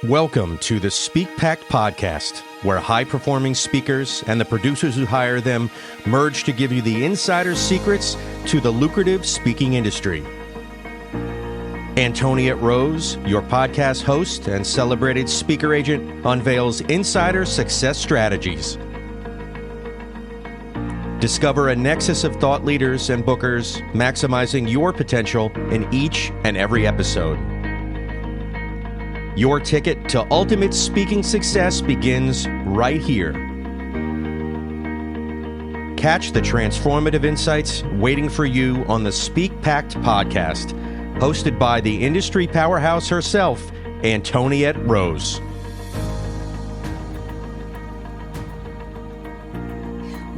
Welcome to the SPEAKPact podcast, where high-performing speakers and the producers who hire them merge to give you the insider secrets to the lucrative speaking industry. Antoniette Rose, your podcast host and celebrated speaker agent, unveils insider success strategies. Discover a nexus of thought leaders and bookers, maximizing your potential in each and every episode. Your ticket to ultimate speaking success begins right here. Catch the transformative insights waiting for you on the SPEAKPact podcast, hosted by the industry powerhouse herself, Antoniette Rose.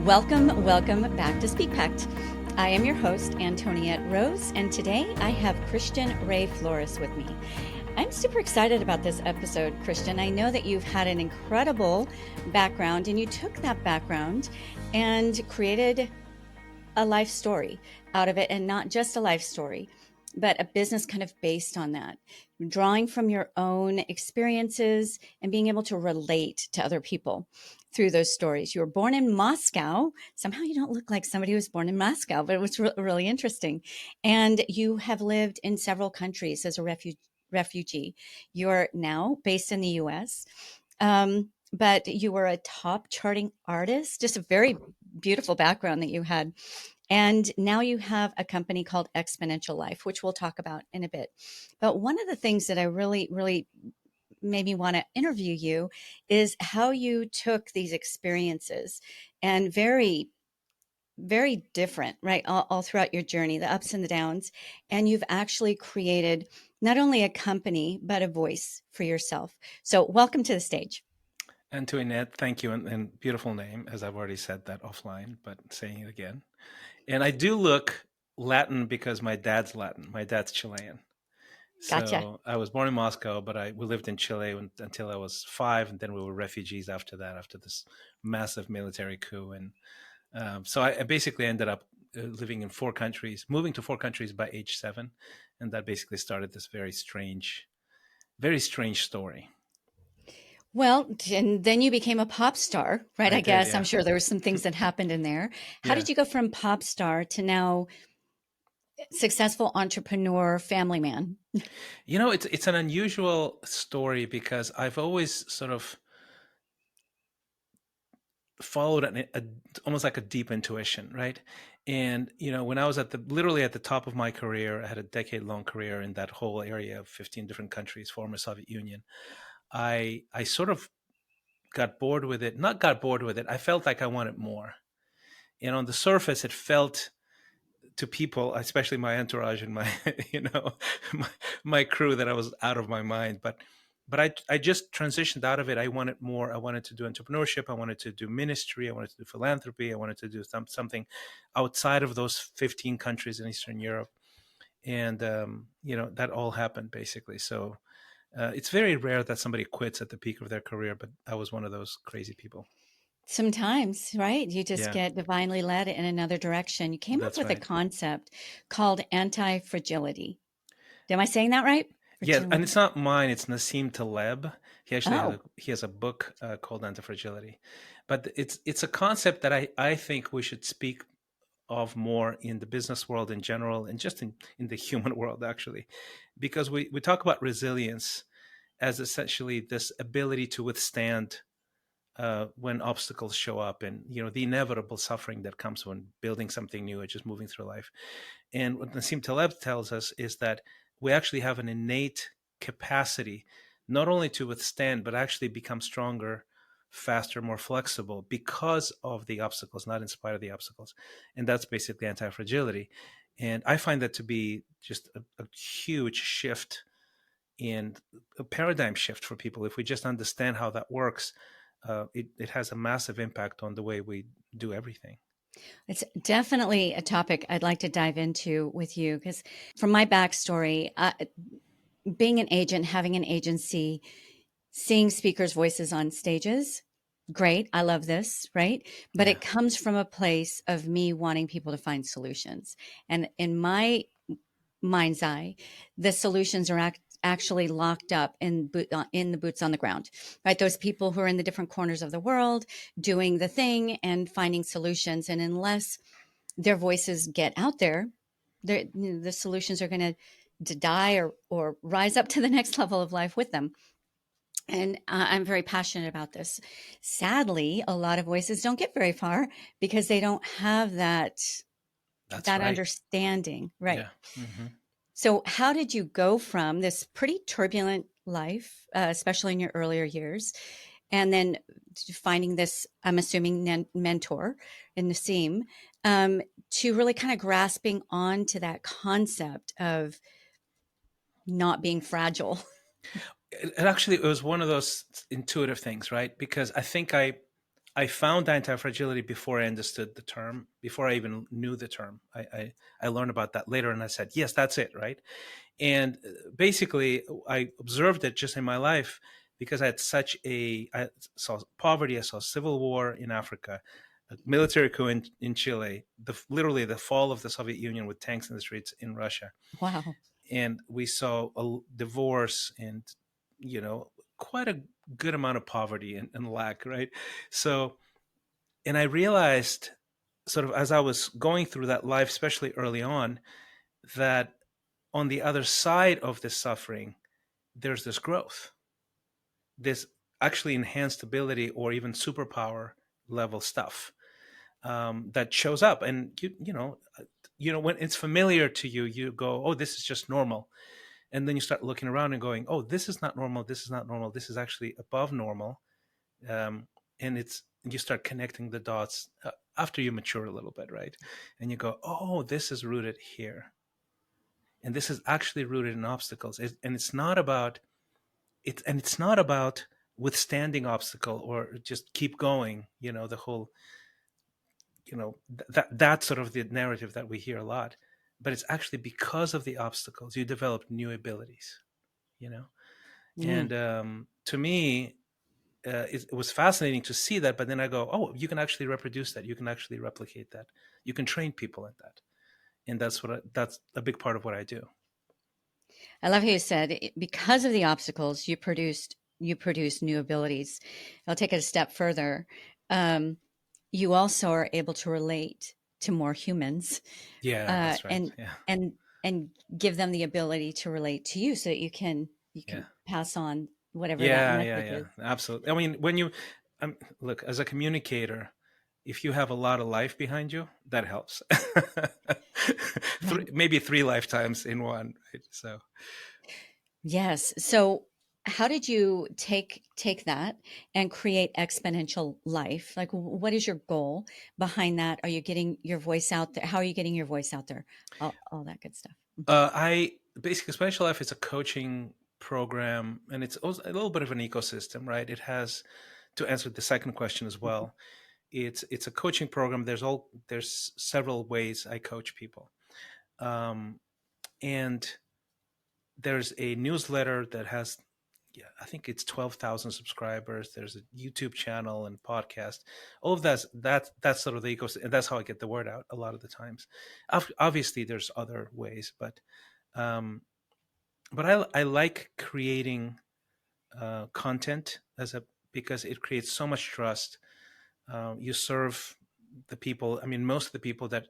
Welcome back to SPEAKPact. I am your host, Antoniette Rose, and today I have Christian Ray Flores with me. I'm super excited about this episode, Christian. I know that you've had an incredible background, and you took that background and created a life story out of it, and not just a life story, but a business kind of based on that, drawing from your own experiences and being able to relate to other people through those stories. You were born in Moscow. Somehow you don't look like somebody who was born in Moscow, but it was really interesting. And you have lived in several countries as a refugee. You're now based in the US, but you were a top charting artist, just a very beautiful background that you had. And now you have a company called Exponential Life, which we'll talk about in a bit. But one of the things that I really made me want to interview you is how you took these experiences and very different, right? All throughout your journey, the ups and the downs. And you've actually created not only a company, but a voice for yourself. So welcome to the stage. Antoniette, thank you. And beautiful name, as I've already said that offline, but saying it again. And I do look Latin because my dad's Latin. My dad's Chilean. Gotcha. So I was born in Moscow, but we lived in Chile until I was 5. And then we were refugees after that, after this massive military coup. And so I basically ended up living in 4 countries, moving to 4 countries by age 7. And that basically started this very strange story. Well, and then you became a pop star, right? I guess. Yeah. I'm sure there were some things that happened in there. How did you go from pop star to now successful entrepreneur, family man? You know, it's an unusual story because I've always sort of followed almost like a deep intuition, right? And, you know, when I was literally at the top of my career, I had a decade-long career in that whole area of 15 different countries, former Soviet Union. I sort of got bored with it. Not got bored with it. I felt like I wanted more. And on the surface, it felt to people, especially my entourage and my, my crew, that I was out of my mind. But I just transitioned out of it. I wanted more. I wanted to do entrepreneurship. I wanted to do ministry. I wanted to do philanthropy. I wanted to do something outside of those 15 countries in Eastern Europe. And, that all happened basically. So it's very rare that somebody quits at the peak of their career, but I was one of those crazy people. Sometimes, right? You just get divinely led in another direction. You came up with a concept called anti-fragility. Am I saying that right? Yeah, and it's not mine. It's Nassim Taleb. He actually has a book called Anti-Fragility. But it's a concept that I think we should speak of more in the business world in general, and just in the human world, actually. Because we talk about resilience as essentially this ability to withstand when obstacles show up, and the inevitable suffering that comes when building something new or just moving through life. And what Nassim Taleb tells us is that we actually have an innate capacity not only to withstand, but actually become stronger, faster, more flexible because of the obstacles, not in spite of the obstacles. And that's basically anti-fragility. And I find that to be just a huge shift in a paradigm shift for people. If we just understand how that works, it has a massive impact on the way we do everything. It's definitely a topic I'd like to dive into with you, because from my backstory, being an agent, having an agency, seeing speakers' voices on stages, great. I love this, right? But it comes from a place of me wanting people to find solutions. And in my mind's eye, the solutions are actually locked up in the boots on the ground, right? Those people who are in the different corners of the world doing the thing and finding solutions. And unless their voices get out there, the solutions are going to die or rise up to the next level of life with them. And I'm very passionate about this. Sadly, a lot of voices don't get very far because they don't have that understanding, right? Yeah. Mm-hmm. So, how did you go from this pretty turbulent life, especially in your earlier years, and then finding this, I'm assuming, mentor in Nassim, to really kind of grasping onto that concept of not being fragile? It was one of those intuitive things, right? Because I think I found anti-fragility before I understood the term, before I even knew the term. I learned about that later, and I said, yes, that's it, right? And basically, I observed it just in my life because I saw poverty, I saw civil war in Africa, a military coup in Chile, literally the fall of the Soviet Union with tanks in the streets in Russia. Wow. And we saw a divorce and, quite a good amount of poverty and lack, right? So, and I realized sort of as I was going through that life, especially early on, that on the other side of this suffering, there's this growth, this actually enhanced ability or even superpower level stuff that shows up. And when it's familiar to you, you go, oh, this is just normal. And then you start looking around and going, oh, this is not normal. This is not normal. This is actually above normal. And you start connecting the dots after you mature a little bit, right? And you go, oh, this is rooted here. And this is actually rooted in obstacles. And it's not about withstanding obstacle or just keep going, the whole, that's sort of the narrative that we hear a lot. But it's actually because of the obstacles you develop new abilities, And to me, it was fascinating to see that. But then I go, oh, you can actually reproduce that. You can actually replicate that. You can train people at that. And that's a big part of what I do. I love how you said because of the obstacles, you produced new abilities. I'll take it a step further. You also are able to relate to more humans, Yeah, that's right. Yeah. and give them the ability to relate to you, so that you can pass on whatever that message is. Absolutely. I mean, when you look as a communicator, if you have a lot of life behind you, that helps. Maybe 3 lifetimes in one, right? So yes. So how did you take that and create exponential life? Like, what is your goal behind that? Are you getting your voice out there? How are you getting your voice out there? All that good stuff. I basically, Exponential Life is a coaching program, and it's also a little bit of an ecosystem, right? It has, to answer the second question as well, it's a coaching program. There's several ways I coach people, and there's a newsletter that has, I think it's 12,000 subscribers. There's a YouTube channel and podcast. All of that's sort of the ecosystem, and that's how I get the word out a lot of the times. Obviously, there's other ways, but I like creating content because it creates so much trust. You serve the people. I mean, most of the people that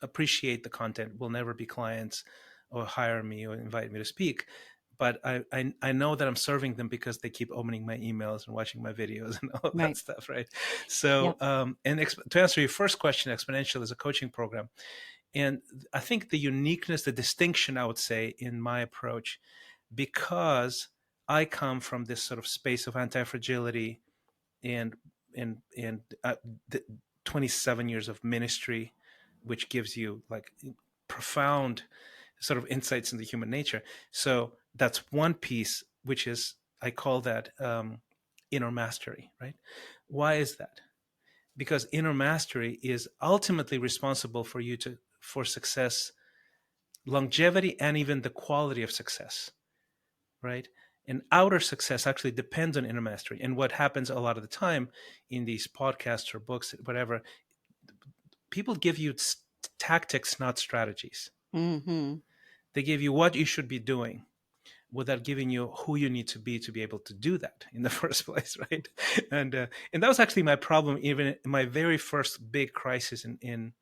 appreciate the content will never be clients or hire me or invite me to speak. But I know that I'm serving them because they keep opening my emails and watching my videos and all of that stuff, right? So, to answer your first question, Exponential is a coaching program. And I think the uniqueness, the distinction, I would say, in my approach, because I come from this sort of space of anti-fragility and the 27 years of ministry, which gives you like profound sort of insights into human nature. So that's one piece, which is, I call that inner mastery, right? Why is that? Because inner mastery is ultimately responsible for success, longevity, and even the quality of success, right? And outer success actually depends on inner mastery. And what happens a lot of the time in these podcasts or books, whatever, people give you tactics, not strategies. Mm-hmm. They give you what you should be doing. without giving you who you need to be able to do that in the first place, right? And that was actually my problem. Even in my very first big crisis in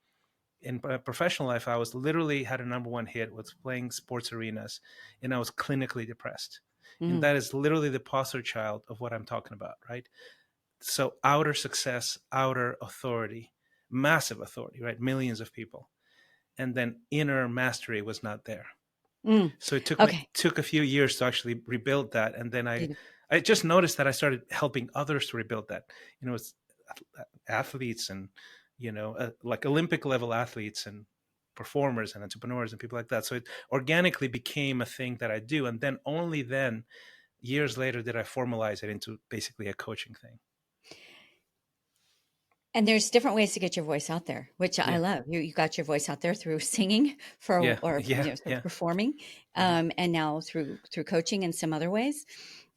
professional life, I was literally had a number one hit, was playing sports arenas, and I was clinically depressed. And Mm. that is literally the poster child of what I'm talking about, right? So outer success, outer authority, massive authority, right? Millions of people, and then inner mastery was not there. Mm. So it Okay. took a few years to actually rebuild that, and then I just noticed that I started helping others to rebuild that. It's athletes and like Olympic level athletes and performers and entrepreneurs and people like that. So it organically became a thing that I do, and then only then, years later, did I formalize it into basically a coaching thing. And there's different ways to get your voice out there, which I Yeah, love. You got your voice out there through singing yeah, or yeah, sort of yeah. performing, Mhm. and now through coaching and some other ways.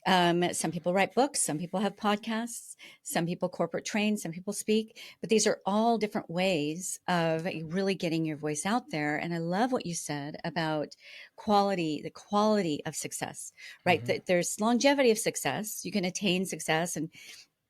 Some people write books, some people have podcasts, some people corporate train, some people speak, but these are all different ways of really getting your voice out there. And I love what you said about the quality of success, right? Mhm. There's longevity of success. You can attain success,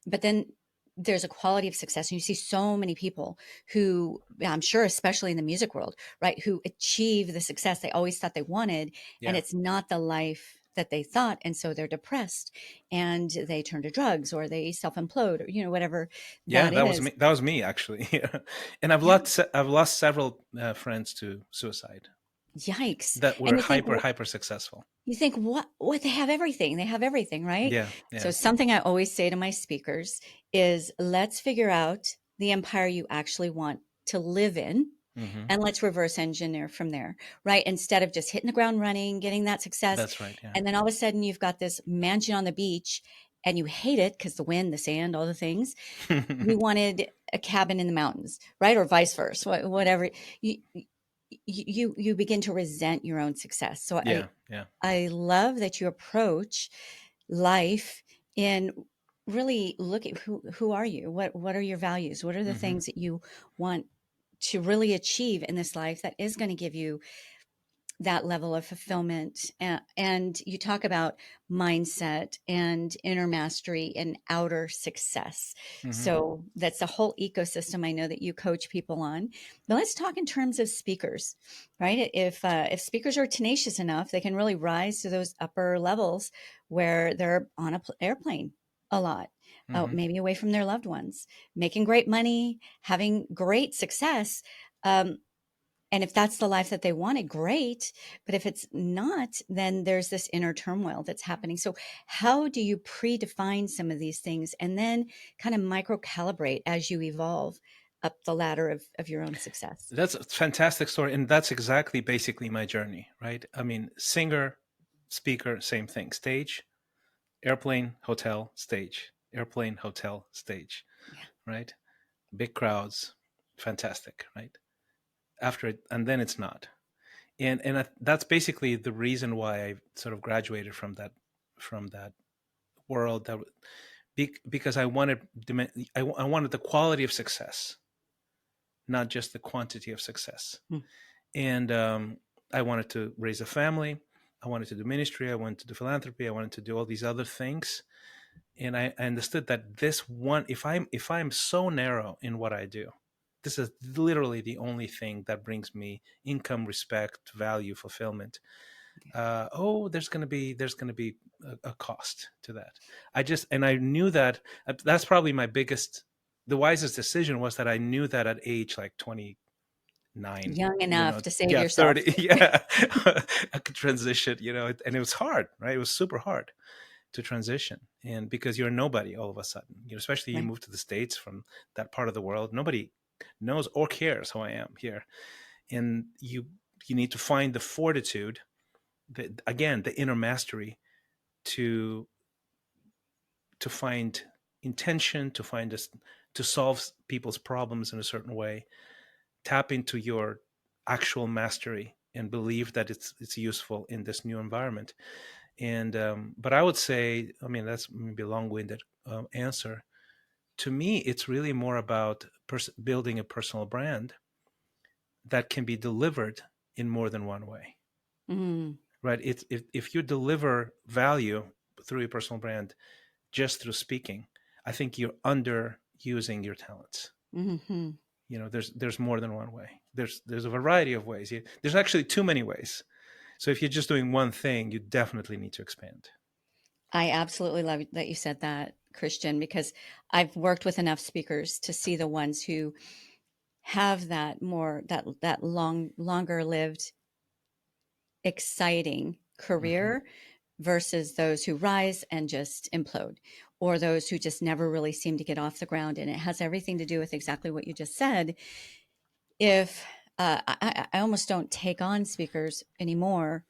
but then there's a quality of success. And you see so many people who, I'm sure, especially in the music world, right, who achieve the success they always thought they wanted, and Yeah, it's not the life that they thought. And so they're depressed and they turn to drugs or they self-implode or, whatever yeah. that That was is. me. That was me actually. Yeah. And Yeah. I've lost several friends to suicide Yikes. that were And hyper successful. you think what they have everything. They have everything, right? Yeah, So yeah. something I always say to my speakers is let's figure out the empire you actually want to live in. Hmm. And let's reverse engineer from there, right? Instead of just hitting the ground running, getting that success. That's right. Yeah. And then all of a sudden you've got this mansion on the beach and you hate it because the wind, the sand, all the things. You wanted a cabin in the mountains, right? Or vice versa, whatever. You begin to resent your own success. So Yeah, yeah. I love that you approach life in really look at who are you? What are your values? What are the Hmm. things that you want to really achieve in this life that is going to give you that level of fulfillment? And you talk about mindset and inner mastery and outer success. Hmm. So that's the whole ecosystem I know that you coach people on. But let's talk in terms of speakers, right? If speakers are tenacious enough, they can really rise to those upper levels where they're on an airplane a lot. Hmm. Maybe away from their loved ones, making great money, having great success. And if that's the life that they wanted, great. But if it's not, then there's this inner turmoil that's happening. So, how do you predefine some of these things and then kind of micro calibrate as you evolve up the ladder of your own success? That's a fantastic story, and that's exactly basically my journey, right? I mean, singer, speaker, same thing. Stage, airplane, hotel, stage, airplane, hotel, stage, Yeah. right? Big crowds, fantastic, right? After it, and then it's not. And that's basically the reason why I sort of graduated from that world, because I wanted I wanted the quality of success, not just the quantity of success. Mm. And I wanted to raise a family. I wanted to do ministry. I wanted to do philanthropy. I wanted to do all these other things. And I understood that this one, if I'm so narrow in what I do, this is literally the only thing that brings me income, respect, value, fulfillment. There's gonna be a cost to that. I knew that. That's probably the wisest decision was that I knew that at age like 29, Young enough to save yeah, yourself. 30, yeah. I could transition, and it was hard, right? It was super hard to transition, and because you're nobody all of a sudden, especially you Right. move to the States from that part of the world, nobody knows or cares who I am here, and you need to find the fortitude, again, the inner mastery to find intention, to solve people's problems in a certain way, tap into your actual mastery and believe that it's useful in this new environment. And but I would say, I mean, that's maybe a long-winded answer. To me, it's really more about building a personal brand that can be delivered in more than one way. Mm. right? If you deliver value through your personal brand just through speaking, I think you're underusing your talents. Mm-hmm. There's more than one way. There's a variety of ways. There's actually too many ways. So if you're just doing one thing, you definitely need to expand. I absolutely love that you said that, Christian, because I've worked with enough speakers to see the ones who have that longer lived, exciting Mm-hmm. career versus those who rise and just implode, or those who just never really seem to get off the ground. And it has everything to do with exactly what you just said. If I almost don't take on speakers anymore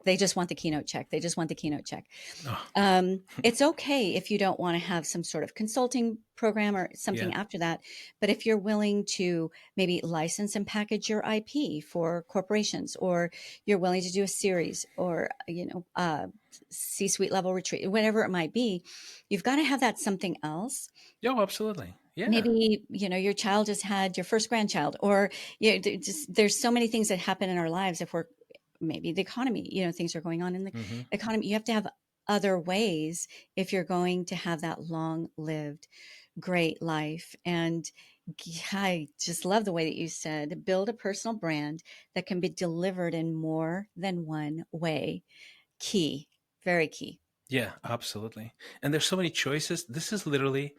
they just want the keynote check. They just want the keynote check. Oh. It's okay if you don't want to have some sort of consulting program or something Yeah. after that. But if you're willing to maybe license and package your IP for corporations, or you're willing to do a series, or, C-suite level retreat, whatever it might be, you've got to have that something else. Oh, absolutely. Yeah. Maybe, your child just had your first grandchild, or there's so many things that happen in our lives. If we're maybe the economy, things are going on in the Mm-hmm. economy. You have to have other ways if you're going to have that long lived, great life. And I just love the way that you said, build a personal brand that can be delivered in more than one way. Key, very key. Yeah, absolutely. And there's so many choices. This is literally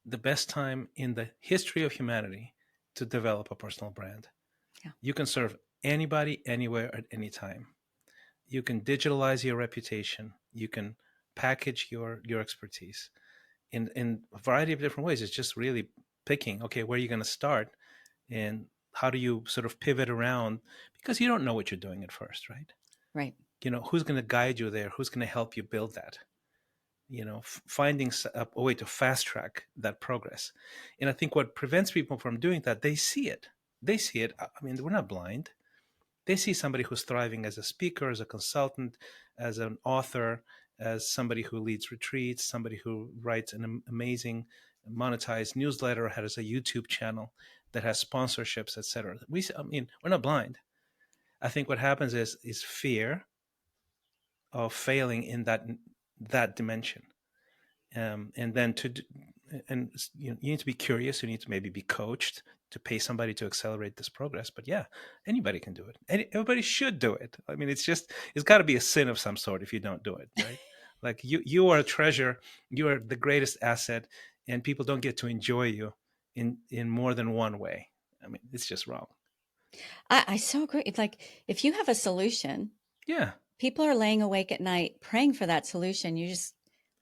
the best time in the history of humanity to develop a personal brand. Yeah. You can serve anybody, anywhere, at any time. You can digitalize your reputation. You can package your expertise in a variety of different ways. It's just really picking, okay, where are you going to start, and how do you sort of pivot around, because you don't know what you're doing at first, right? Right. Who's going to guide you there? Who's going to help you build that? Finding a way to fast track that progress. And I think what prevents people from doing that, they see it. I mean, we're not blind. They see somebody who's thriving as a speaker, as a consultant, as an author, as somebody who leads retreats, somebody who writes an amazing monetized newsletter, has a YouTube channel that has sponsorships, etc. I mean, we're not blind. I think what happens is fear of failing in that dimension. And then you need to be curious. You need to maybe be coached to pay somebody to accelerate this progress. But yeah, anybody can do it. Everybody should do it. I mean, it's got to be a sin of some sort if you don't do it, right? Like you are a treasure. You are the greatest asset, and people don't get to enjoy you in more than one way. I mean, it's just wrong. I so agree. It's like, if you have a solution, Yeah. people are laying awake at night praying for that solution. You're just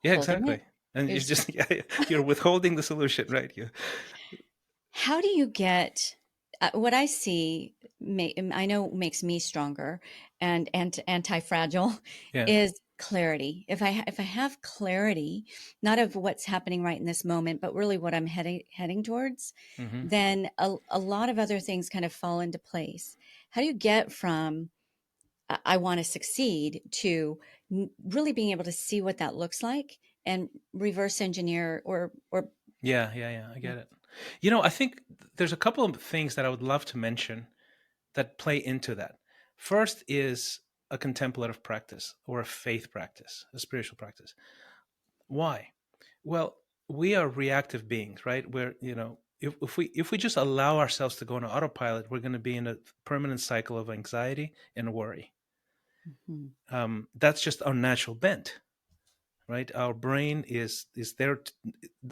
Yeah, holding exactly. it. And You're you just, just you're withholding the solution, right? how do you get what I see? I know makes me stronger and anti-fragile Yeah. is clarity. If I have clarity, not of what's happening right in this moment, but really what I'm heading towards, Hmm. then a lot of other things kind of fall into place. How do you get from I want to succeed to really being able to see what that looks like and reverse engineer or Yeah. I yeah. get it. I think there's a couple of things that I would love to mention that play into that. First is a contemplative practice or a faith practice, a spiritual practice. Why? Well, we are reactive beings, right? If we just allow ourselves to go on autopilot, we're going to be in a permanent cycle of anxiety and worry. Mhm. That's just our natural bent, right? Our brain is there.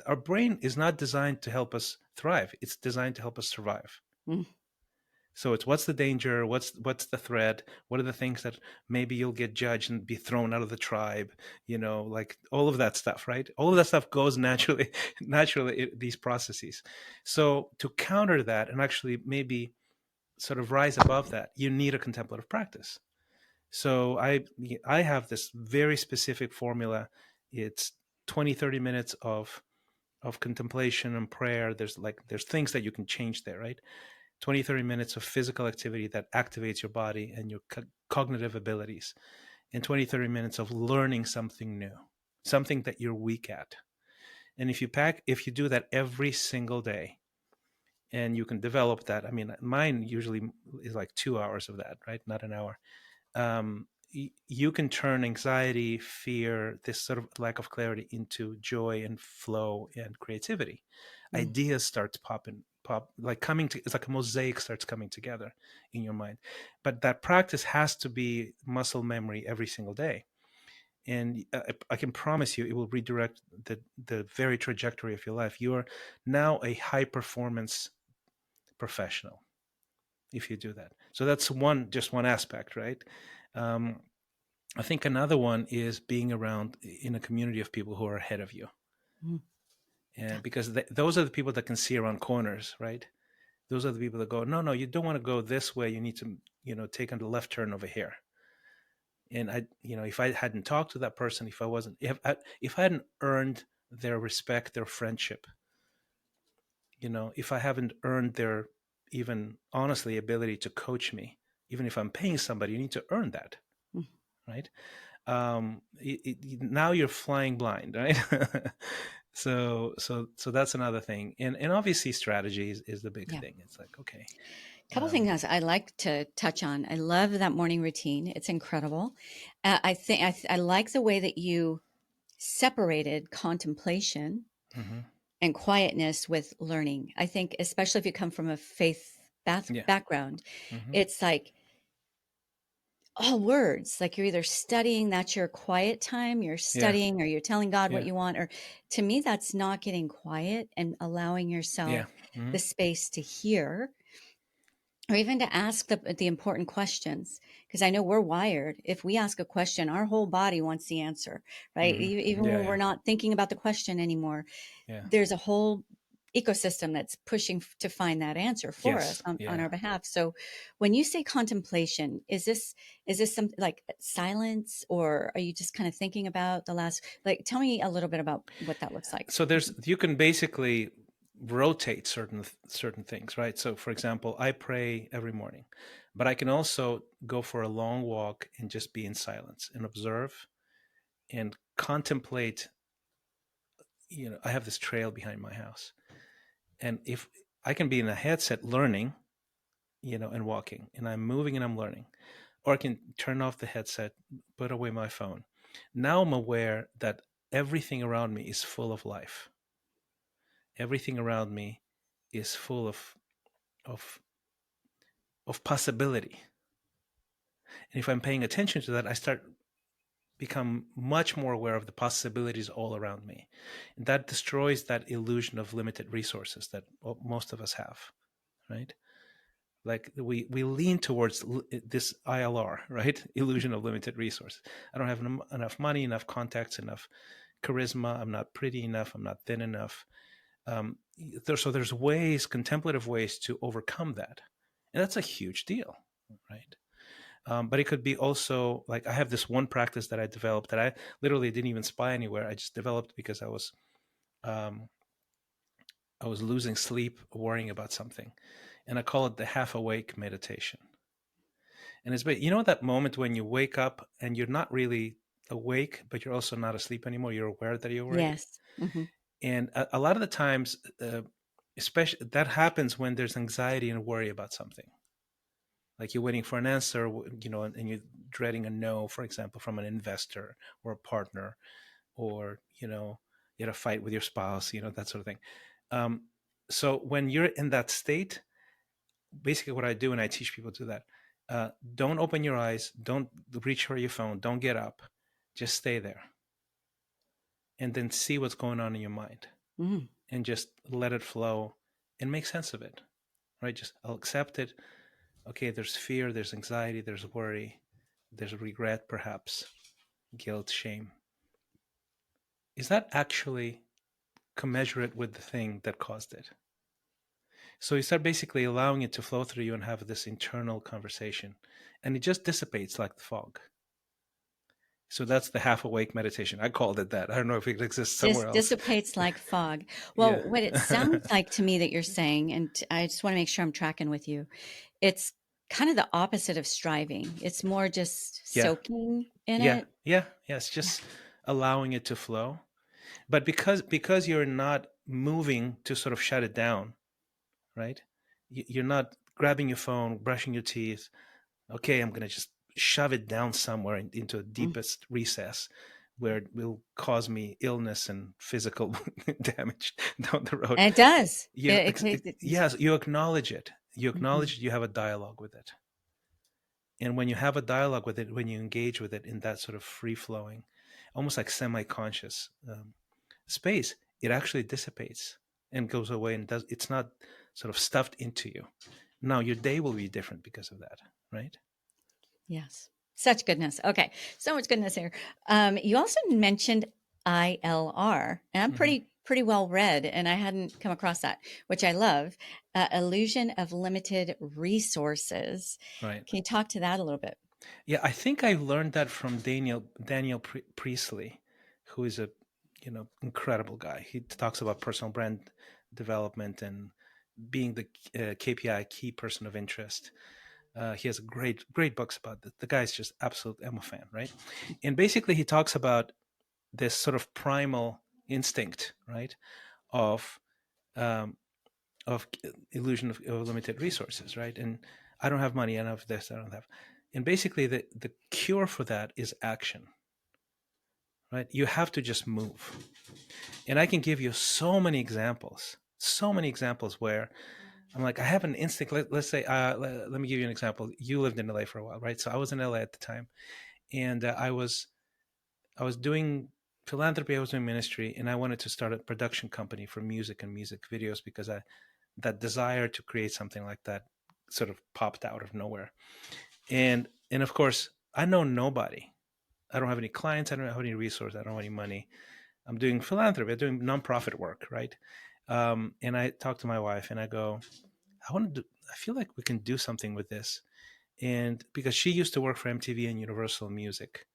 Our brain is not designed to help us thrive. It's designed to help us survive. Mm. So it's what's the danger? What's the threat? What are the things that maybe you'll get judged and be thrown out of the tribe? Like all of that stuff, right? All of that stuff goes naturally, naturally these processes. So to counter that and actually maybe sort of rise above that, you need a contemplative practice. So I have this very specific formula. It's 20-30 minutes of contemplation and prayer. There's things that you can change there, right? 20-30 minutes of physical activity that activates your body and your cognitive abilities, and 20-30 minutes of learning something new, something that you're weak at. And if you do that every single day, and you can develop that, I mean, mine usually is like 2 hours of that, right? Not an hour. you can turn anxiety, fear, this sort of lack of clarity into joy and flow and creativity. Ideas start like coming to, it's like a mosaic starts coming together in your mind. But that practice has to be muscle memory every single day. And I can promise you it will redirect the very trajectory of your life. You are now a high performance professional if you do that. So that's just one aspect, right? Um, I think another one is being around in a community of people who are ahead of you. And because those are the people that can see around corners, right? Those are the people that go, no, you don't want to go this way. You need to, take on the left turn over here. And if I hadn't talked to that person, if I hadn't earned their respect, their friendship, if I haven't earned their, even honestly, ability to coach me, even if I'm paying somebody, you need to earn that, right? Now you're flying blind, right? so that's another thing, and obviously strategy is the big thing. It's like, okay, a couple things I like to touch on. I love that morning routine. It's incredible. I think I like the way that you separated contemplation and quietness with learning. I think, especially if you come from a faith background, it's like all words. Like you're either studying, that's your quiet time, you're studying, or you're telling God what you want. Or to me, that's not getting quiet and allowing yourself the space to hear, or even to ask the important questions. Because I know we're wired. If we ask a question, our whole body wants the answer, right? Even when we're not thinking about the question anymore, there's a whole ecosystem that's pushing to find that answer for us on our behalf. So when you say contemplation, is this something like silence, or are you just kind of thinking about the last, like, tell me a little bit about what that looks like? So you can basically rotate certain things, right? So for example, I pray every morning, but I can also go for a long walk and just be in silence and observe and contemplate. I have this trail behind my house, and if I can be in a headset learning, and walking, and I'm moving and I'm learning, or I can turn off the headset, put away my phone. Now I'm aware that everything around me is full of life. Everything around me is full of possibility. And if I'm paying attention to that, I become much more aware of the possibilities all around me. And that destroys that illusion of limited resources that most of us have, right? Like we lean towards this ILR, right? Illusion of limited resources. I don't have enough money, enough contacts, enough charisma. I'm not pretty enough. I'm not thin enough. So there's contemplative ways to overcome that. And that's a huge deal, right? But it could be also like, I have this one practice that I developed that I literally didn't even spy anywhere. I just developed because I was losing sleep, worrying about something. And I call it the half awake meditation. And it's, that moment when you wake up and you're not really awake, but you're also not asleep anymore. You're aware that you're awake. Yes. Mm-hmm. And a lot of the times, especially that happens when there's anxiety and worry about something. Like you're waiting for an answer, and you're dreading a no, for example, from an investor or a partner, or, you had a fight with your spouse, that sort of thing. So when you're in that state, basically what I do, and I teach people to do that, don't open your eyes, don't reach for your phone, don't get up, just stay there. And then see what's going on in your mind, and just let it flow and make sense of it, right? Just I'll accept it. Okay, there's fear, there's anxiety, there's worry, there's regret, perhaps, guilt, shame. Is that actually commensurate with the thing that caused it? So you start basically allowing it to flow through you and have this internal conversation, and it just dissipates like the fog. So that's the half awake meditation. I called it that. I don't know if it exists somewhere else. Dissipates like fog. Well, what it sounds like to me that you're saying, and I just want to make sure I'm tracking with you, it's kind of the opposite of striving. It's more just soaking in it. Yeah. It's just allowing it to flow. But because you're not moving to sort of shut it down, right? You're not grabbing your phone, brushing your teeth. Okay, I'm going to just shove it down somewhere into the deepest recess where it will cause me illness and physical damage down the road. And it does. Yes, you acknowledge it. You Mhm. acknowledge it, you have a dialogue with it. And when you have a dialogue with it, when you engage with it in that sort of free flowing, almost like semi-conscious space, it actually dissipates and goes away and does. It's not sort of stuffed into you. Now your day will be different because of that, right? Yes. Such goodness. Okay. So much goodness here. You also mentioned ILR, and I'm Mm-hmm. pretty well read, and I hadn't come across that, which I love. Illusion of limited resources. Right. Can you talk to that a little bit? Yeah, I think I learned that from Daniel Priestley, who is a incredible guy. He talks about personal brand development and being the KPI, key person of interest. He has great books about this. The guy's just absolute. I'm a fan, right? And basically, he talks about this sort of primal instinct, right, of um, of illusion of limited resources, right? And I don't have money, I don't have this, I don't have. And basically, the cure for that is action, right? You have to just move. And I can give you so many examples where I'm like, I have an instinct. Let's say, let me give you an example. You lived in LA for a while, right? So I was in LA at the time, and I was doing philanthropy, I was doing ministry, and I wanted to start a production company for music and music videos because that desire to create something like that sort of popped out of nowhere. And of course, I know nobody. I don't have any clients. I don't have any resources. I don't have any money. I'm doing philanthropy. I'm doing nonprofit work, right? And I talk to my wife, and I go, I feel like we can do something with this. And because she used to work for MTV and Universal Music,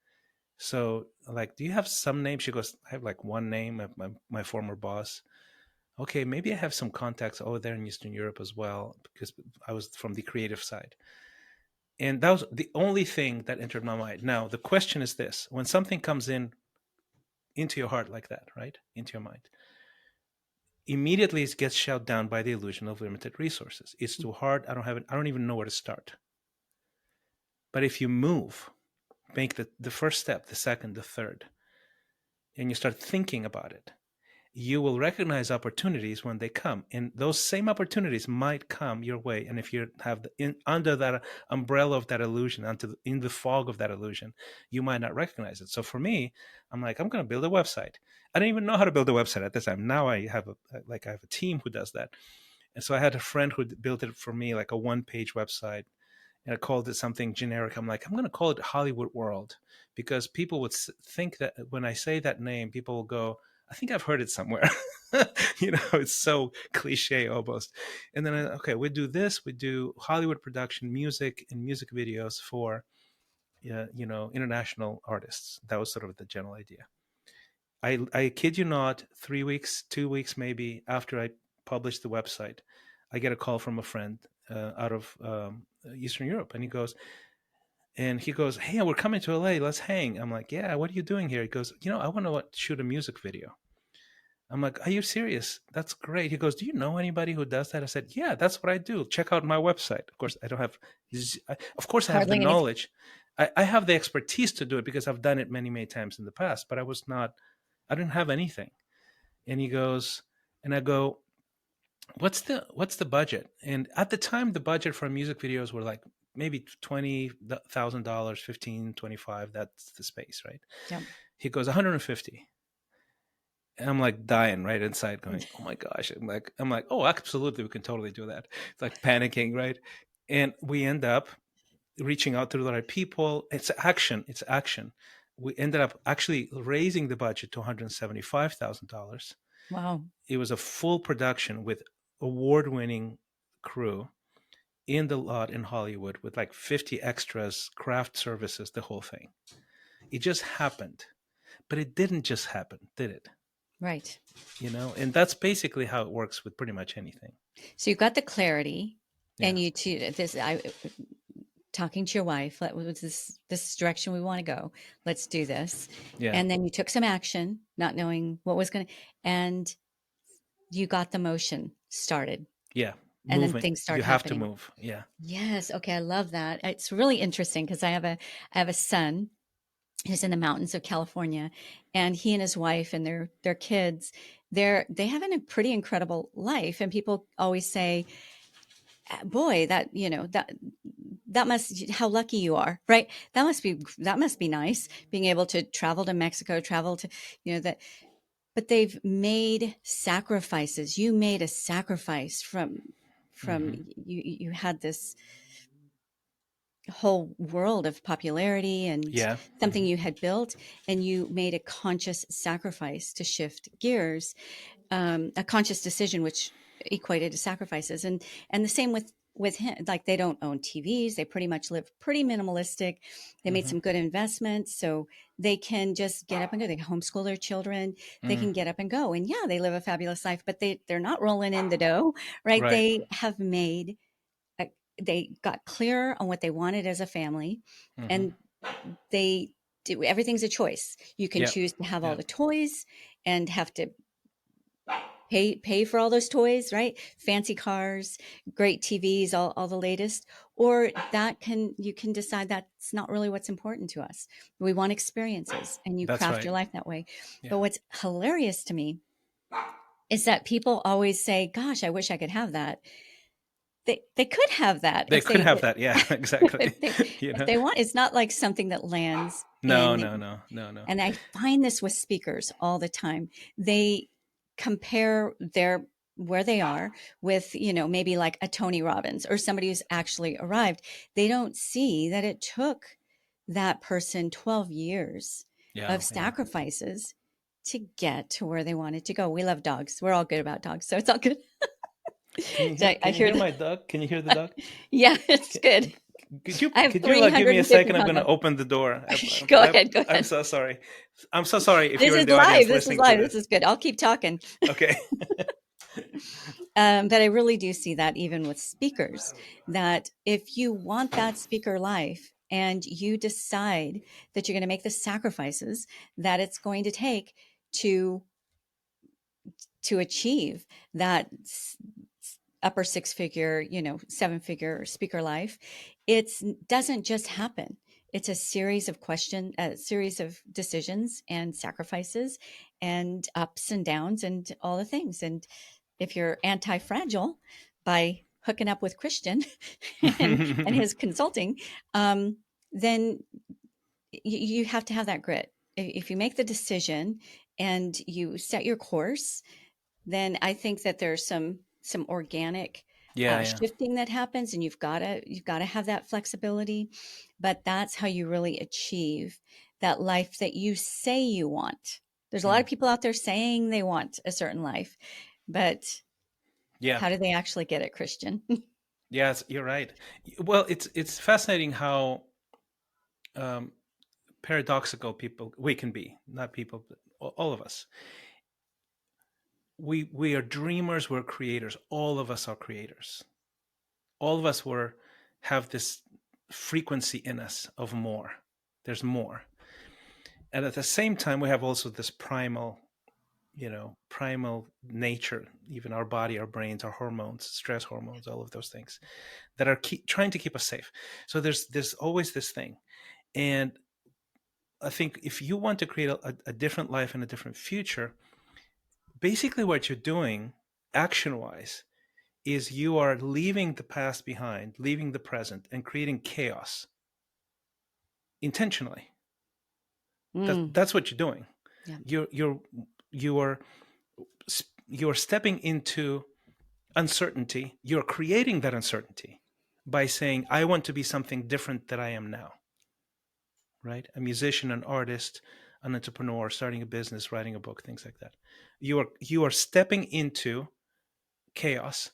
so like, do you have some name? She goes, I have like one name, my former boss. Okay, maybe I have some contacts over there in Eastern Europe as well, because I was from the creative side. And that was the only thing that entered my mind. Now, the question is this: when something comes in into your heart like that, right, into your mind, immediately it gets shut down by the illusion of limited resources. It's too hard. I don't have it. I don't even know where to start. But if you move, make the first step, the second, the third, and you start thinking about it, you will recognize opportunities when they come, and those same opportunities might come your way. And if you have under that umbrella of that illusion, in the fog of that illusion, you might not recognize it. So for me, I'm like, I'm going to build a website. I didn't even know how to build a website at this time. Now I have a team who does that. And so I had a friend who built it for me, like a one-page website, and I called it something generic. I'm like, I'm going to call it Hollywood World, because people would think that when I say that name, people will go, I think I've heard it somewhere. It's so cliche almost. And then, okay, we do this. We do Hollywood production, music, and music videos for, international artists. That was sort of the general idea. I kid you not, 3 weeks, 2 weeks maybe after I published the website, I get a call from a friend out of Eastern Europe, and he goes, "Hey, we're coming to LA. Let's hang." I'm like, "Yeah, what are you doing here?" He goes, "I want to shoot a music video." I'm like, "Are you serious? That's great." He goes, "Do you know anybody who does that?" I said, "Yeah, that's what I do. Check out my website." Of course, I don't have, of course, I have the Hardly anything. knowledge. I have the expertise to do it because I've done it many, many times in the past, but I didn't have anything. And he goes, and I go, what's the budget? And at the time, the budget for music videos were like maybe $20,000, 15, 25. That's the space, right? Yep. He goes, 150. And I'm like dying right inside, going, "Oh my gosh!" I'm like, "Oh, absolutely, we can totally do that." It's like panicking, right? And we end up reaching out to the right people. It's action. It's action. We ended up actually raising the budget to $175,000. Wow. It was a full production with award-winning crew in the lot in Hollywood with like 50 extras, craft services, the whole thing. It just happened. But it didn't just happen, did it? Right. And that's basically how it works with pretty much anything. So you've got the clarity, Yeah. and talking to your wife, was this direction we want to go? Let's do this. Yeah. And then you took some action, not knowing what was going to, and you got the motion started. Yeah. and then movement. things start You have to happening. move. Yeah. Yes. Okay. I love that. It's really interesting because I have a son who's in the mountains of California, and he and his wife and their kids, they have a pretty incredible life. And people always say, boy, that, that must, how lucky you are, right? That must be nice being able to travel to Mexico, travel to, that, but they've made sacrifices. You made a sacrifice from Mm-hmm. you had this whole world of popularity and Yeah. something Mm-hmm. you had built, and you made a conscious sacrifice to shift gears, a conscious decision which equated to sacrifices. And the same with him. Like, they don't own TVs, they pretty much live pretty minimalistic. They made Mm-hmm. some good investments, so they can just get up and go. They homeschool their children, they Mm. can get up and go, and yeah, they live a fabulous life, but they're not rolling in the dough, right? Right. They have made they got clear on what they wanted as a family, Mm-hmm. and they do. Everything's a choice. You can Yeah. choose to have all Yeah. the toys and have to pay for all those toys, right? Fancy cars, great TVs, all the latest. Or you can decide that's not really what's important to us. We want experiences, and you That's craft right. your life that way. But Yeah. what's hilarious to me is that people always say, gosh, I wish I could have that. They could have that They could have that. Yeah, exactly. if they want. It's not like something that lands No, in. no, no, no, no. And I find this with speakers all the time. They compare their where they are with, maybe like a Tony Robbins or somebody who's actually arrived. They don't see that it took that person 12 years Yeah, of yeah. sacrifices to get to where they wanted to go. We love dogs. We're all good about dogs, so it's all good. I Can you hear hear the my dog? Can you hear the dog? yeah, it's Can, good. I have could you like give me a 350 second? I'm pound gonna dog. open the door. Go ahead, go I'm ahead. so sorry. I'm so sorry if This you're in is the live. audience This is listening to live. This this. is good. I'll keep talking. Okay. But I really do see that even with speakers, that if you want that speaker life and you decide that you're going to make the sacrifices that it's going to take to achieve that upper six figure, seven figure speaker life, it doesn't just happen. It's a series of a series of decisions and sacrifices and ups and downs and all the things. And if you're anti-fragile by hooking up with Christian and his consulting, then you have to have that grit. If you make the decision and you set your course, then I think that there's some organic Yeah, yeah. shifting that happens, and you've got to have that flexibility. But that's how you really achieve that life that you say you want. There's a lot Mm. of people out there saying they want a certain life, but Yeah. how do they actually get it, Christian? Yes, you're right. Well, it's fascinating how um, paradoxical we can be. Not people, but all of us. We are dreamers. We're creators. All of us are creators. All of us have this frequency in us of more. There's more, and at the same time, we have also this primal nature. Even our body, our brains, our hormones, stress hormones, all of those things that are trying to keep us safe. So there's always this thing, and I think if you want to create a different life and a different future, basically what you're doing, action-wise, is you are leaving the past behind, leaving the present, and creating chaos intentionally. That's what you're doing. Yeah. You are you're stepping into uncertainty. You're creating that uncertainty by saying, "I want to be something different than I am now." Right? A musician, an artist, an entrepreneur, starting a business, writing a book, things like that. You are stepping into chaos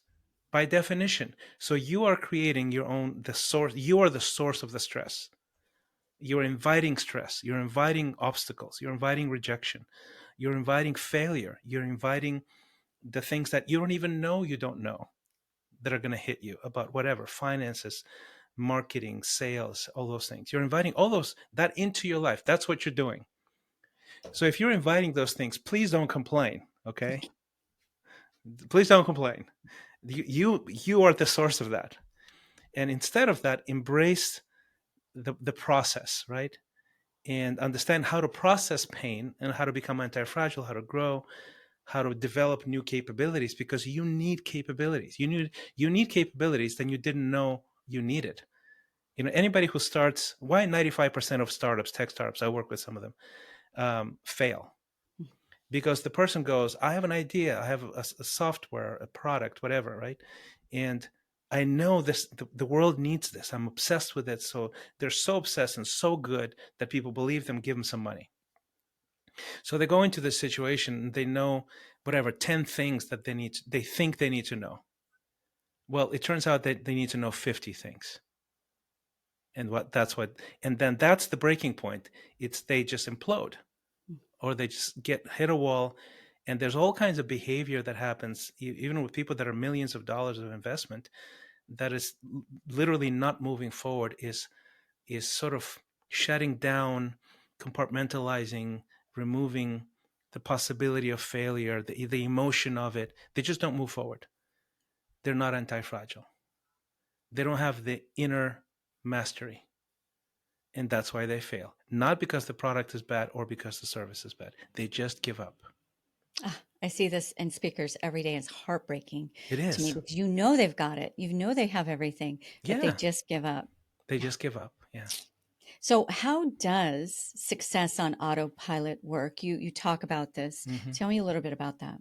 by definition. So you are creating the source. You are the source of the stress. You're inviting stress. You're inviting obstacles. You're inviting rejection. You're inviting failure. You're inviting the things that you don't even know you don't know that are going to hit you about whatever, finances, marketing, sales, all those things. You're inviting all that into your life. That's what you're doing. So if you're inviting those things, please don't complain. Okay. Please don't complain. You are the source of that. And instead of that, embrace the process, right? And understand how to process pain and how to become anti-fragile, how to grow, how to develop new capabilities, because you need capabilities. You need capabilities that you didn't know you needed. Anybody who starts, why 95% of startups, tech startups, I work with some of them, fail? Because the person goes, I have an idea, I have a software, a product, whatever, right? And I know this, the world needs this. I'm obsessed with it. So they're so obsessed and so good that people believe them, give them some money. So they go into this situation and they know whatever 10 things that they think they need to know. Well, it turns out that they need to know 50 things. And then that's the breaking point. They just implode, or they just hit a wall. And there's all kinds of behavior that happens, even with people that are millions of dollars of investment, that is literally not moving forward, is sort of shutting down, compartmentalizing, removing the possibility of failure, the emotion of it. They just don't move forward. They're not anti-fragile. They don't have the inner mastery. And that's why they fail. Not because the product is bad or because the service is bad. They just give up. I see this in speakers every day. It's heartbreaking It to me is. because they've got it. They have everything, but they Yeah. just give up. They just give up. Yeah. So how does success on autopilot work? You talk about this. Mm-hmm. Tell me a little bit about that.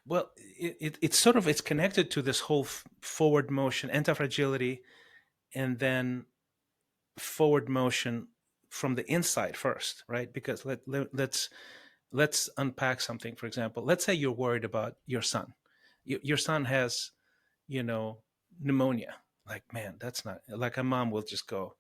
Well, it's connected to this whole forward motion, anti-fragility, and then forward motion from the inside first, right? Because let's unpack something. For example, let's say you're worried about your son. Your son has, pneumonia. Like, man, that's not like a mom will just go,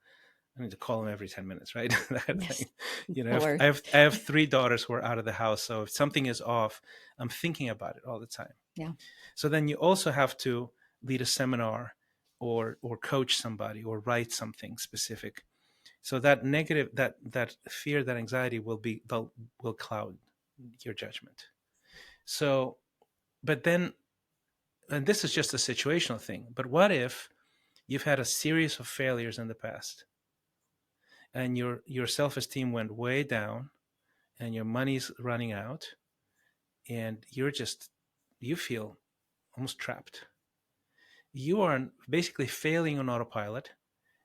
I need to call him every 10 minutes, right? That Yes. thing. I have 3 daughters who are out of the house. So if something is off, I'm thinking about it all the time. Yeah. So then you also have to lead a seminar or coach somebody or write something specific. So that negative, that fear, that anxiety will cloud your judgment. So, but then, and this is just a situational thing, but what if you've had a series of failures in the past and your self-esteem went way down and your money's running out and you feel almost trapped. You are basically failing on autopilot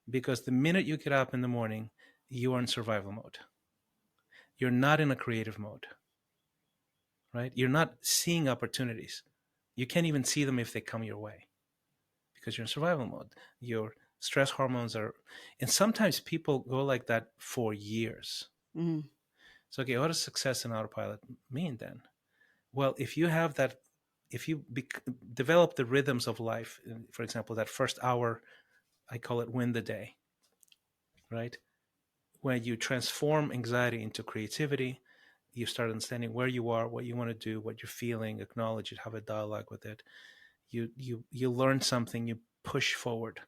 because the minute you get up in the morning, you are in survival mode. You're not in a creative mode, right? You're not seeing opportunities. You can't even see them if they come your way because you're in survival mode. Your stress hormones are, and sometimes people go like that for years. Mm. So, okay, what does success in autopilot mean then? Well, if you have that, if you develop the rhythms of life, for example, that first hour, I call it win the day, right? When you transform anxiety into creativity, you start understanding where you are, what you want to do, what you're feeling, acknowledge it, have a dialogue with it. You learn something, you push forward,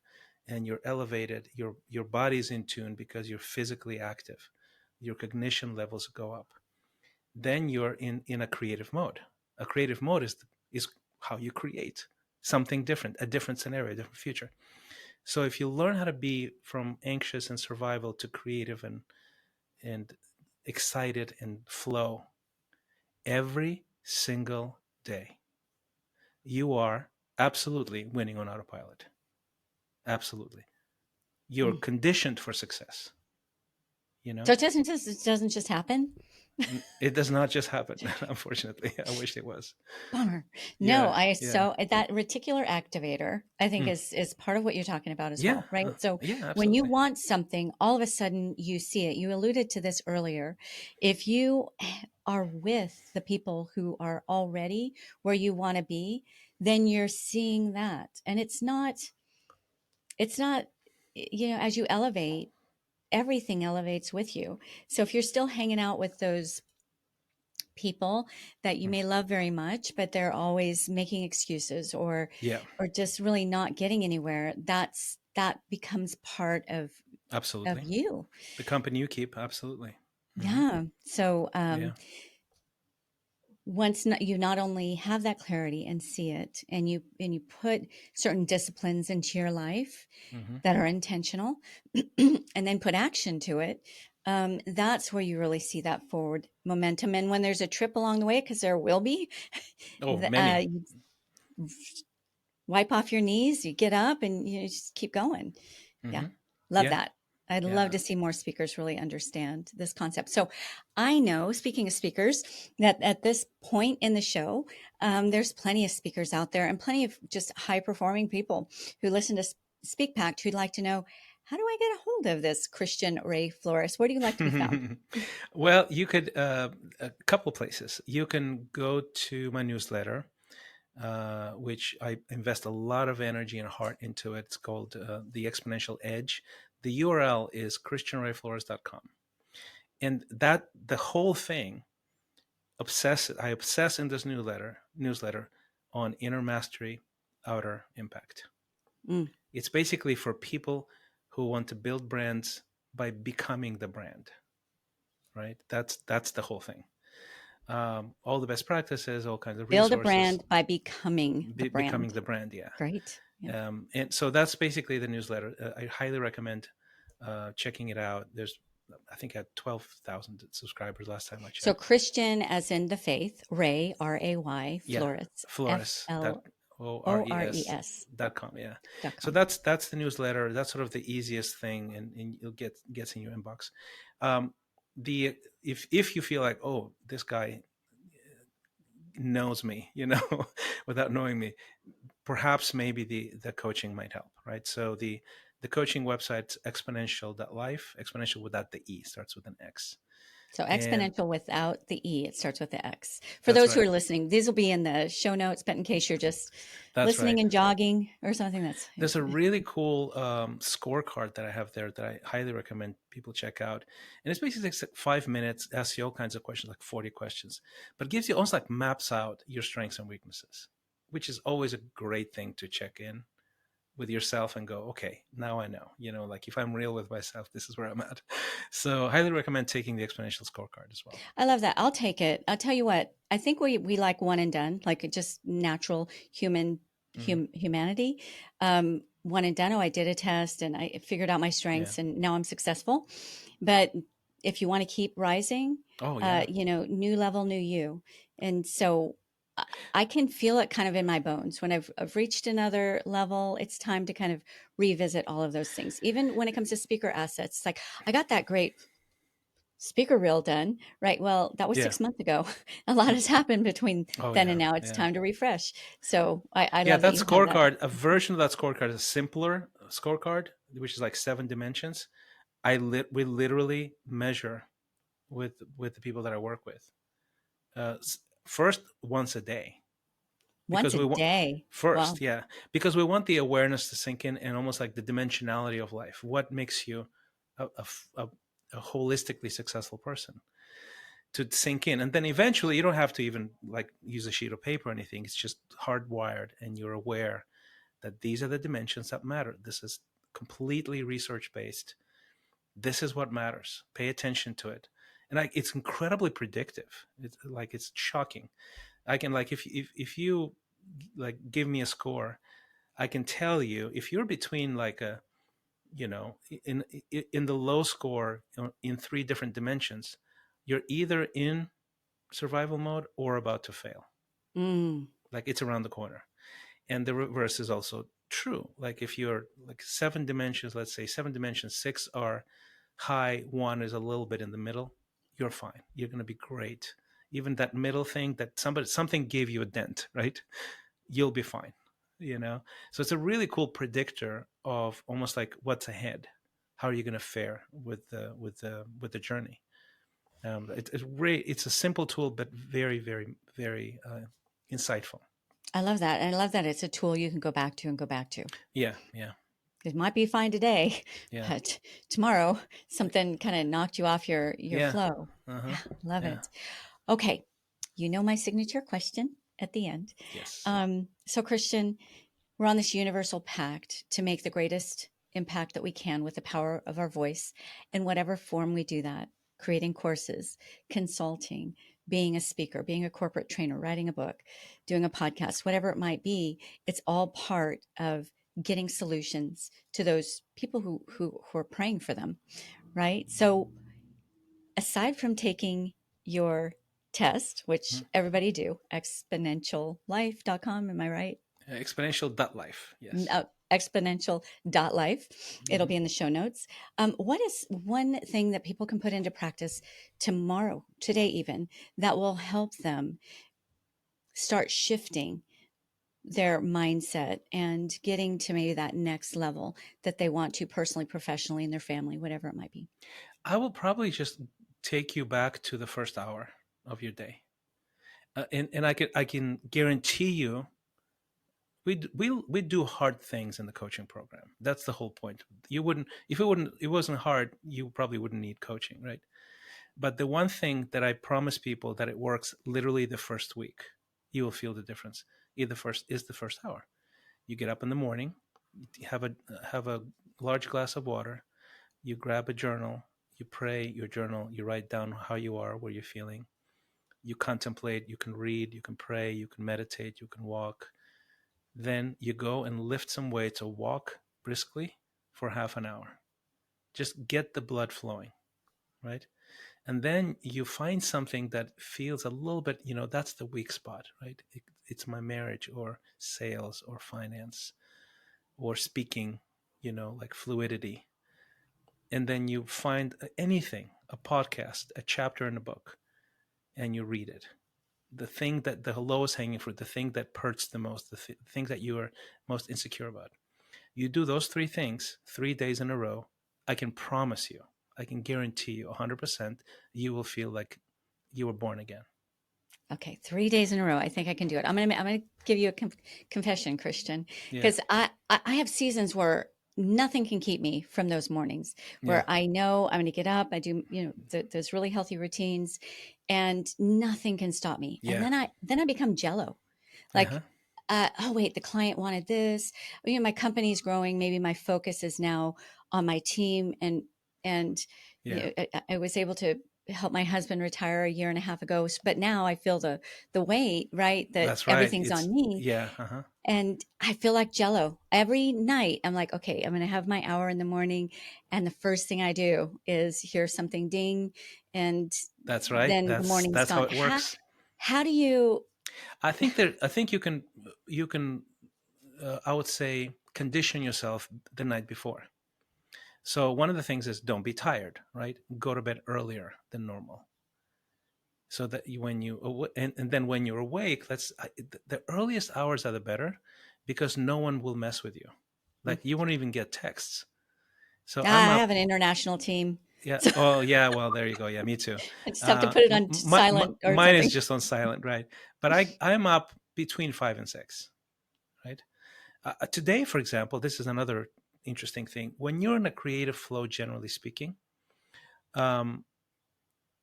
and you're elevated. Your body's in tune because you're physically active. Your cognition levels go up. Then you're in a creative mode. A creative mode is how you create something different, a different scenario, a different future. So if you learn how to be from anxious and survival to creative and excited and flow every single day, you are absolutely winning on autopilot. Absolutely. You're Mm. conditioned for success. So it doesn't just happen. It does not just happen, unfortunately. I wish it was. Bummer. No, Yeah. Yeah. so that reticular activator, I think Mm. is part of what you're talking about as Yeah. well, right? So Yeah, when you absolutely. want something, all of a sudden you see it. You alluded to this earlier. If you are with the people who are already where you want to be, then you're seeing that. And it's not, as you elevate, everything elevates with you. So if you're still hanging out with those people that you Mm. may love very much, but they're always making excuses Yeah, or just really not getting anywhere, that becomes part of absolutely. you. The company you keep, absolutely. Hmm. Yeah. So Yeah. once you not only have that clarity and see it, and you put certain disciplines into your life Mm-hmm. that are intentional, and then put action to it, that's where you really see that forward momentum. And when there's a trip along the way, because there will be, Oh, many. you wipe off your knees, you get up, and you just keep going. Yeah, Mm-hmm. love Yeah. that. I'd love Yeah. to see more speakers really understand this concept. So I know, speaking of speakers, that at this point in the show, there's plenty of speakers out there and plenty of just high performing people who listen to SpeakPact who'd like to know, how do I get a hold of this Christian Ray Flores? Where do you like to be found? Well, you could, a couple places. You can go to my newsletter, which I invest a lot of energy and heart into it. It's called The Exponential Edge. The URL is christianrayflores.com. And that the whole thing I obsess in this newsletter on inner mastery, outer impact. Mm. It's basically for people who want to build brands by becoming the brand, right? That's the whole thing. All the best practices, all kinds of Build a resources, brand by becoming the becoming brand. the brand. Yeah. Great. Yeah. And so that's basically the newsletter. I highly recommend checking it out. There's, I think, I had 12,000 subscribers last time I So checked. Christian, as in the faith, Ray, Ray, Yeah, Flores, Flores. Flores .com. Yeah. So .com. that's the newsletter. That's sort of the easiest thing, and you'll gets in your inbox. The if you feel like, oh, this guy knows me, without knowing me, perhaps maybe the coaching might help, right? So the coaching website's exponential.life, exponential without the E, starts with an X. So And exponential without the E, it starts with the X. For that's those who right. are listening, these will be in the show notes, but in case you're just That's listening right. and jogging or something, that's There's a really cool scorecard that I have there that I highly recommend people check out. And it's basically like 5 minutes, asks you all kinds of questions, like 40 questions, but it gives you almost like maps out your strengths and weaknesses, which is always a great thing to check in with yourself and go, okay, now I know, like if I'm real with myself, this is where I'm at. So highly recommend taking the exponential scorecard as well. I love that. I'll take it. I'll tell you what, I think we like one and done, like just natural humanity. One and done. Oh, I did a test and I figured out my strengths and now I'm successful. But if you want to keep rising, Oh yeah. New level, new you. And so I can feel it kind of in my bones. When I've reached another level, it's time to kind of revisit all of those things. Even when it comes to speaker assets, it's like, I got that great speaker reel done, right? Well, that was Yeah. 6 months ago. A lot has happened between Oh then yeah. and now. It's Yeah. time to refresh. So I Yeah, love that that you have that. scorecard, a version of that scorecard is a simpler scorecard, which is like 7 dimensions. We literally measure with the people that I work with. First, once a day, Once because a we want day. Wow. first, yeah, because we want the awareness to sink in, and almost like the dimensionality of life. What makes you a holistically successful person, to sink in, and then eventually you don't have to even like use a sheet of paper or anything. It's just hardwired, and you're aware that these are the dimensions that matter. This is completely research based. This is what matters. Pay attention to it. And it's incredibly predictive. It's shocking. I can, like, if you like give me a score, I can tell you if you're between like a, in the low score in 3 different dimensions, you're either in survival mode or about to fail. Mm. Like, it's around the corner. And the reverse is also true. Like, if you're like 7 dimensions, let's say 7 dimensions, 6 are high, 1 is a little bit in the middle, you're fine. You're going to be great. Even that middle thing that something gave you a dent, right? You'll be fine. So it's a really cool predictor of almost like what's ahead. How are you going to fare with the journey? It's a simple tool, but very, very, very insightful. I love that. And I love that it's a tool you can go back to and go back to. Yeah, yeah, It might be fine today, yeah, but tomorrow something kind of knocked you off your yeah. flow. Uh-huh. Love Yeah. it. Okay. You know my signature question at the end. Yes. So Christian, we're on this universal pact to make the greatest impact that we can with the power of our voice in whatever form we do that, creating courses, consulting, being a speaker, being a corporate trainer, writing a book, doing a podcast, whatever it might be, it's all part of getting solutions to those people who are praying for them, right? So aside from taking your test, which everybody do, exponentiallife.com, am I right? Exponential.life, yes. Exponential.life. It'll be in the show notes. What is one thing that people can put into practice tomorrow, today even, that will help them start shifting their mindset and getting to maybe that next level that they want to personally, professionally, in their family, whatever it might be? I will probably just take you back to the first hour of your day. And I can guarantee you we do hard things in the coaching program. That's the whole point. You wouldn't if it wasn't hard, you probably wouldn't need coaching, right? But the one thing that I promise people that it works literally the first week, you will feel the difference. The first hour. You get up in the morning, you have a large glass of water, you grab a journal, you pray your journal, you write down how you are, where you're feeling. You contemplate, you can read, you can pray, you can meditate, you can walk. Then you go and lift some weights or walk briskly for half an hour. Just get the blood flowing, right? And then you find something that feels a little bit, that's the weak spot, right? It's my marriage or sales or finance or speaking, like fluidity. And then you find anything, a podcast, a chapter in a book, and you read it. The thing that the lowest hanging fruit, the thing that hurts the most, the thing that you are most insecure about. You do those three things 3 days in a row. I can promise you, I can guarantee you 100%, you will feel like you were born again. Okay, 3 days in a row. I think I can do it. I'm gonna give you a confession, Christian, Yeah. because I have seasons where nothing can keep me from those mornings where Yeah. I know I'm going to get up. I do, those really healthy routines, and nothing can stop me. Yeah. And then I become jello. Like, oh wait, the client wanted this. My company's growing. Maybe my focus is now on my team, and Yeah. I was able to help my husband retire a year and a half ago, but now I feel the weight, right? That That's right. everything's on me. Yeah. And I feel like jello every night. I'm like, okay, I'm going to have my hour in the morning. And the first thing I do is hear something ding. And that's right. then the morning's gone. That's how it works. How do you? I think you can, I would say, condition yourself the night before. So one of the things is don't be tired, right? Go to bed earlier than normal. So that and then when you're awake, the earliest hours are the better, because no one will mess with you. Like you won't even get texts. So I have an international team. Yeah. So. Oh, yeah. Well, there you go. Yeah, me too. I just have to put it on silent or mine something. is just on silent, right? But I'm up between 5 and 6, right? Today, for example, this is another interesting thing. When you're in a creative flow, generally speaking,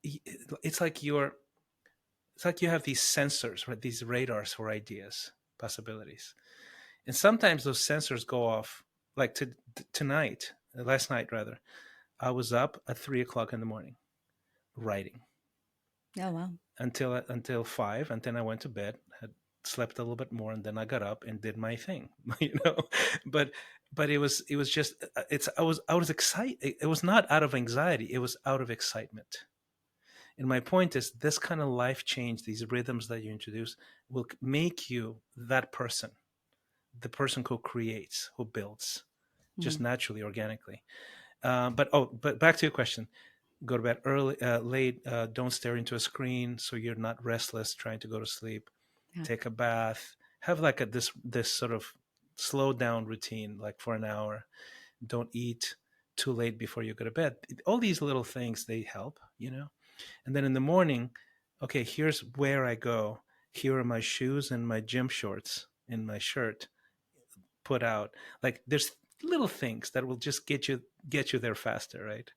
it's like you have these sensors, right? These radars for ideas, possibilities, and sometimes those sensors go off. Like last night rather, I was up at 3:00 in the morning, writing. Oh wow! Until 5, and then I went to bed, had slept a little bit more, and then I got up and did my thing. But it was just I was excited. It was not out of anxiety. It was out of excitement. And my point is, this kind of life change, these rhythms that you introduce, will make you that person, the person who creates, who builds, just naturally, organically. But back to your question. Go to bed early, late. Don't stare into a screen so you're not restless trying to go to sleep. Yeah. Take a bath. Have like this sort of slow down routine, like for an hour. Don't eat too late before you go to bed. All these little things, they help, And then in the morning, okay, here's where I go. Here are my shoes and my gym shorts and my shirt put out. Like there's little things that will just get you there faster, right?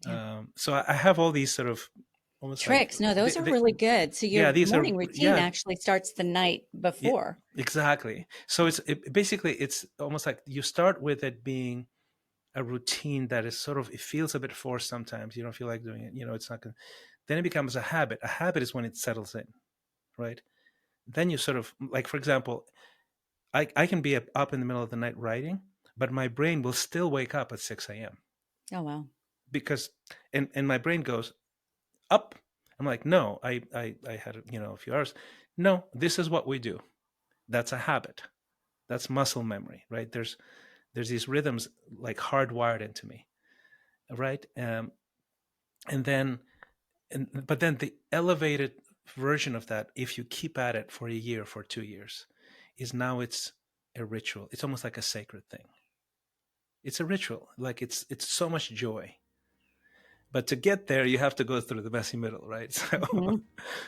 Yeah. So I have all these sort of almost tricks. No, those are really good. So your morning routine actually starts the night before. Yeah, exactly. So basically it's almost like you start with it being a routine that is sort of, it feels a bit forced sometimes. You don't feel like doing it. It's not going. Then it becomes a habit. A habit is when it settles in, right? Then you sort of, like, for example, I can be up in the middle of the night writing, but my brain will still wake up at 6 a.m. Oh, wow. because, and my brain goes up. I'm like, no, I had, a few hours. No, this is what we do. That's a habit. That's muscle memory, right? There's these rhythms like hardwired into me, right? But then the elevated version of that, if you keep at it for a year, for 2 years, is now it's a ritual. It's almost like a sacred thing. It's a ritual. Like it's so much joy. But to get there, you have to go through the messy middle, right? So Oh,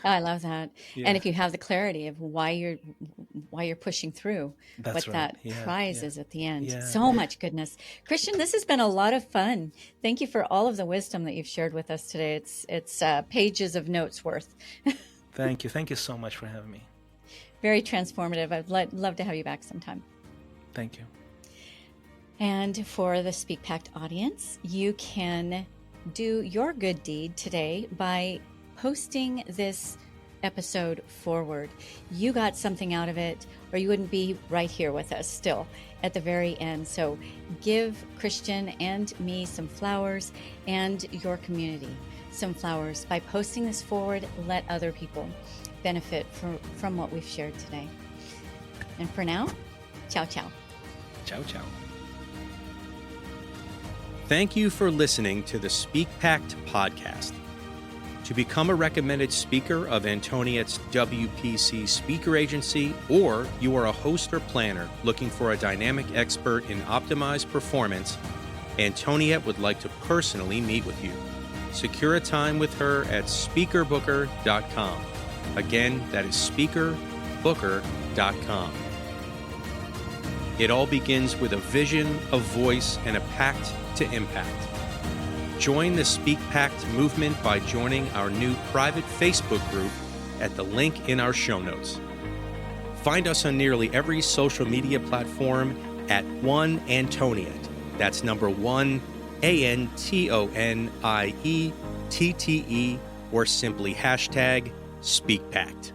I love that. yeah. And if you have the clarity of why you're pushing through, That's what right. that prize is at the end. Yeah. So much goodness. Christian, this has been a lot of fun. Thank you for all of the wisdom that you've shared with us today. It's pages of notes worth. Thank you. Thank you so much for having me. Very transformative. I'd love to have you back sometime. Thank you. And for the SpeakPact audience, you can do your good deed today by posting this episode forward. You got something out of it, or you wouldn't be right here with us still at the very end. So give Christian and me some flowers, and your community some flowers by posting this forward. Let other people benefit from what we've shared today. And for now, ciao, ciao. Ciao, ciao. Thank you for listening to the SpeakPact podcast. To become a recommended speaker of Antoniette's WPC speaker agency, or you are a host or planner looking for a dynamic expert in optimized performance, Antoniette would like to personally meet with you. Secure a time with her at speakerbooker.com. Again, that is speakerbooker.com. It all begins with a vision, a voice, and a pact to impact. Join the SpeakPact movement by joining our new private Facebook group at the link in our show notes. Find us on nearly every social media platform at One Antoniette. That's number 1, ANTONIETTE, or simply hashtag SpeakPact.